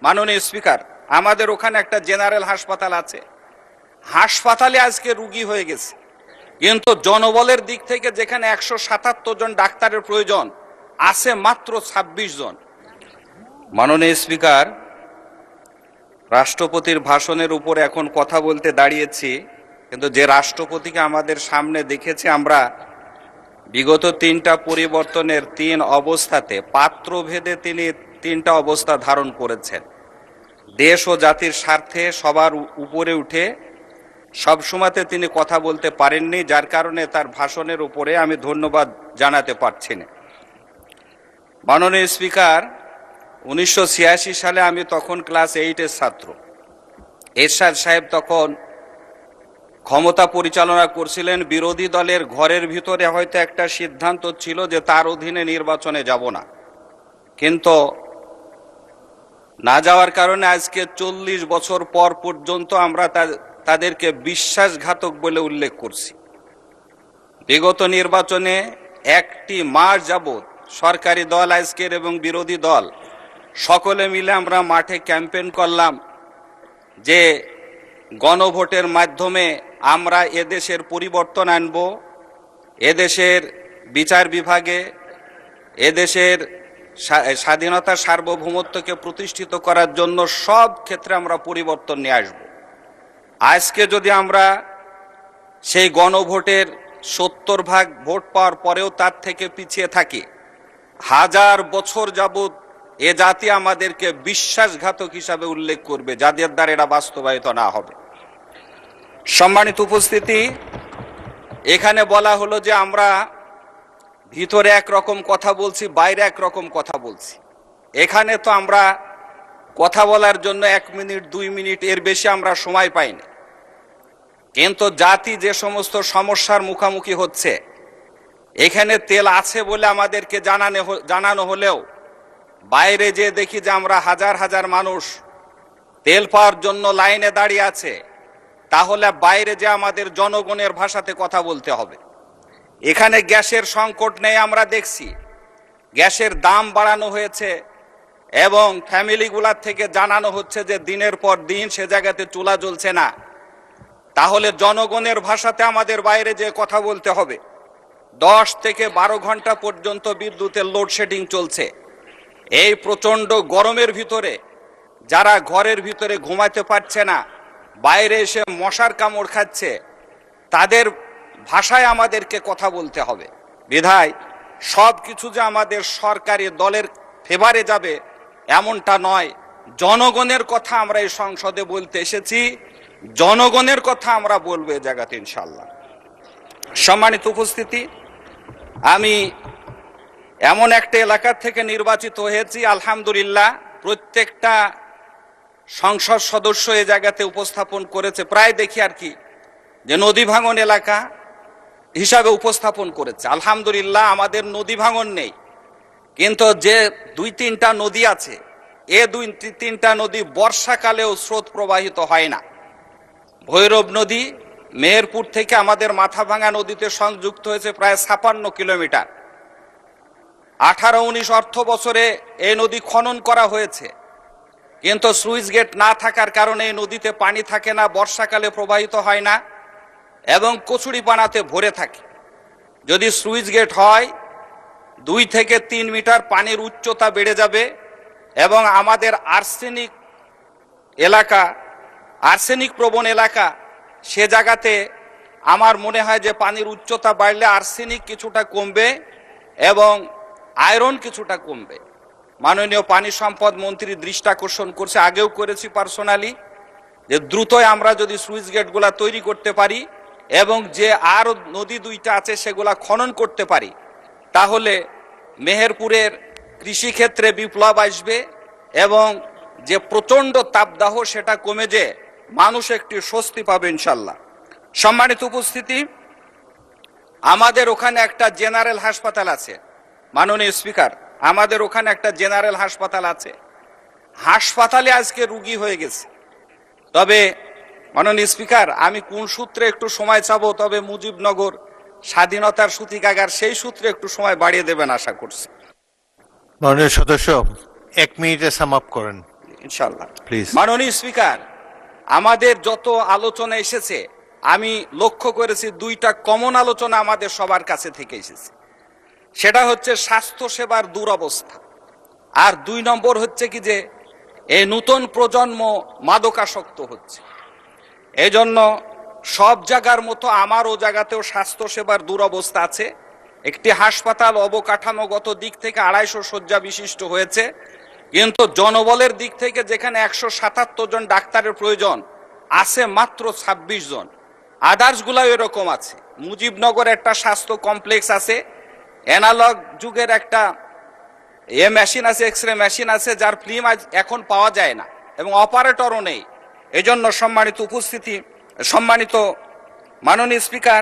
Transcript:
মাননীয় স্পিকার, আমাদের ওখানে একটা জেনারেল হাসপাতাল আছে, হাসপাতালে আজকে রুগী হয়ে গেছে, কিন্তু জনবলের দিক থেকে যেখানে 177 জন ডাক্তারের প্রয়োজন আছে মাত্র 26 জন। মাননীয় স্পিকার, রাষ্ট্রপতির ভাষণের উপর এখন কথা বলতে দাঁড়িয়েছি, কিন্তু যে রাষ্ট্রপতিকে আমাদের সামনে দেখেছি আমরা, বিগত 3টা পরিবর্তনের 3 অবস্থাতে পাত্রভেদে তিনি 3টা অবস্থা ধারণ করেছেন। দেশ ও জাতির স্বার্থে সবার উপরে উঠে সবসময়তে তিনি কথা বলতে পারেননি, যার কারণে তার ভাষণের উপরে আমি ধন্যবাদ জানাতে পারছি না। মাননীয় স্পিকার, 1986 সালে আমি তখন ক্লাস 8-এর ছাত্র। এরশাদ সাহেব তখন ক্ষমতা পরিচালনা করছিলেন। বিরোধী দলের ঘরের ভিতরে হয়তো একটা সিদ্ধান্ত ছিল যে তার অধীনে নির্বাচনে যাব না, কিন্তু না যাওয়ার কারণে আজকে 40 বছর পর পর্যন্ত আমরা তাদেরকে বিশ্বাসঘাতক বলে উল্লেখ করছি। বিগত নির্বাচনে একটি মাস যাবৎ সরকারি দল আজকের এবং বিরোধী দল সকলে মিলে আমরা মাঠে ক্যাম্পেইন করলাম যে গণভোটের মাধ্যমে আমরা এদেশের পরিবর্তন আনব, এদেশের বিচার বিভাগে এদেশের স্বাধীনতা সার্বভৌমত্বকে প্রতিষ্ঠিত করার জন্য সব ক্ষেত্রে আমরা পরিবর্তন নিয়ে আসব। আজকে যদি আমরা সেই গণভোটের 70% ভোট পাওয়ার পরেও তার থেকে পিছিয়ে থাকি, 1000 বছর যাবৎ এ জাতি আমাদেরকে বিশ্বাসঘাতক হিসাবে উল্লেখ করবে, যাদের দ্বারা এটা বাস্তবায়িত না হবে। সম্মানিত উপস্থিতি, এখানে বলা হলো যে আমরা ভিতরে একরকম কথা বলছি, বাইরে একরকম কথা বলছি। এখানে তো আমরা কথা বলার জন্য 1 মিনিট 2 মিনিট এর বেশি আমরা সময় পাইনি, কিন্তু জাতি যে সমস্ত সমস্যার মুখোমুখি হচ্ছে, এখানে তেল আছে বলে আমাদেরকে জানানো হলেও বাইরে যে দেখি যে আমরা হাজার হাজার মানুষ তেল পাওয়ার জন্য লাইনে দাঁড়িয়ে আছে, তাহলে বাইরে যে আমাদের জনগণের ভাষাতে কথা বলতে হবে। এখানে গ্যাসের সংকট নেই, আমরা দেখছি গ্যাসের দাম বাড়ানো হয়েছে এবং ফ্যামিলিগুলার থেকে জানানো হচ্ছে যে দিনের পর দিন সে জায়গাতে চুলা জ্বলছে না। তাহলে জনগণের ভাষাতে আমাদের বাইরে যে কথা বলতে হবে। 10 থেকে 12 ঘন্টা পর্যন্ত বিদ্যুতের লোডশেডিং চলছে। এই প্রচণ্ড গরমের ভিতরে যারা ঘরের ভিতরে ঘুমাতে পারছে না, বাইরে এসে মশার কামড় খাচ্ছে, তাদের ভাষায় আমাদেরকে কথা বলতে হবে। বিধায় সব কিছু যে আমাদের সরকারি দলের ফেভারে যাবে এমনটা নয়। জনগণের কথা আমরা এই সংসদে বলতে এসেছি, জনগণের কথা আমরা বলবো এই জায়গাতে ইনশাল্লাহ। সম্মানিত উপস্থিতি, আমি এমন একটা এলাকা থেকে নির্বাচিত হয়েছি, আলহামদুলিল্লাহ প্রত্যেকটা সংসদ সদস্য এই জায়গাতে উপস্থাপন করেছে, প্রায় দেখি আর কি যে নদী ভাঙন এলাকা হিসাবে উপস্থাপন করেছে। আলহামদুলিল্লাহ আমাদের নদী ভাঙন নেই, কিন্তু যে 2-3টা নদী আছে, এ 2-3টা নদী বর্ষাকালেও স্রোত প্রবাহিত হয় না। ভৈরব নদী মেহেরপুর থেকে আমাদের মাথাভাঙা নদীতে সংযুক্ত হয়েছে প্রায় 56 কিলোমিটার। 18-19 অর্থ বছরে এই নদী খনন করা হয়েছে, কিন্তু সুইচ গেট না থাকার কারণে এই নদীতে পানি থাকে না, বর্ষাকালে প্রবাহিত হয় না এবং কচুরিপানাতে ভরে থাকে। যদি সুইচ গেট হয় 2 থেকে 3 মিটার পানির উচ্চতা বেড়ে যাবে এবং আমাদের আর্সেনিক এলাকা, আর্সেনিক প্রবণ এলাকা, সে জায়গাতে আমার মনে হয় যে পানির উচ্চতা বাড়লে আর্সেনিক কিছুটা কমবে এবং আয়রন কিছুটা কমবে। মাননীয় পানি সম্পদ মন্ত্রী দৃষ্টি আকর্ষণ করছে, আগেও করেছি পার্সোনালি, যে দ্রুতই আমরা যদি সুইচ গেটগুলা তৈরি করতে পারি এবং যে আর নদী 2টা আছে সেগুলা খনন করতে পারি, তাহলে মেহেরপুরের কৃষিক্ষেত্রে বিপ্লব আসবে এবং যে প্রচণ্ড তাপদাহ সেটা কমে যে মানুষ একটি স্বস্তি পাবে ইনশাল্লাহ। সম্মানিত উপস্থিতি, আমাদের ওখানে একটা জেনারেল হাসপাতাল আছে। মাননীয় স্পিকার, আমাদের ওখানে একটা জেনারেল হাসপাতাল আছে, হাসপাতালে আজকে রুগী হয়ে গেছে। তবে মাননীয় স্পিকার, আমি কোন সূত্রে একটু সময় চাবো, তবে মুজিবনগর স্বাধীনতার সূতিকাগার সেই সূত্রে একটু সময় বাড়িয়ে দেবেন আশা করছি। মাননীয় সদস্য 1 মিনিটে সাম আপ করেন। ইনশাআল্লাহ। প্লিজ। মাননীয় স্পিকার, আমাদের যত আলোচনা এসেছে আমি লক্ষ্য করেছি দুইটা কমন আলোচনা আমাদের সবার কাছে থেকে এসেছে। সেটা হচ্ছে স্বাস্থ্য সেবার দুরবস্থা, আর 2 নম্বর হচ্ছে কি যে এই নতুন প্রজন্ম মাদকাসক্ত হচ্ছে। এই জন্য সব জায়গার মতো আমার ও জায়গাতেও স্বাস্থ্য সেবার দুরবস্থা আছে। একটি হাসপাতাল অবকাঠামোগত দিক থেকে 250 শয্যা বিশিষ্ট হয়েছে, কিন্তু জনবলের দিক থেকে যেখানে 177 জন ডাক্তারের প্রয়োজন আছে মাত্র 26 জন। আদার্সগুলাও এরকম আছে। মুজিবনগর একটা স্বাস্থ্য কমপ্লেক্স আছে, অ্যানালগ যুগের একটা মেশিন আছে, এক্সরে মেশিন আছে, যার ফিল্ম এখন পাওয়া যায় না এবং অপারেটরও নেই। এজন্য সম্মানিত উপস্থিতি, সম্মানিত মাননীয় স্পিকার,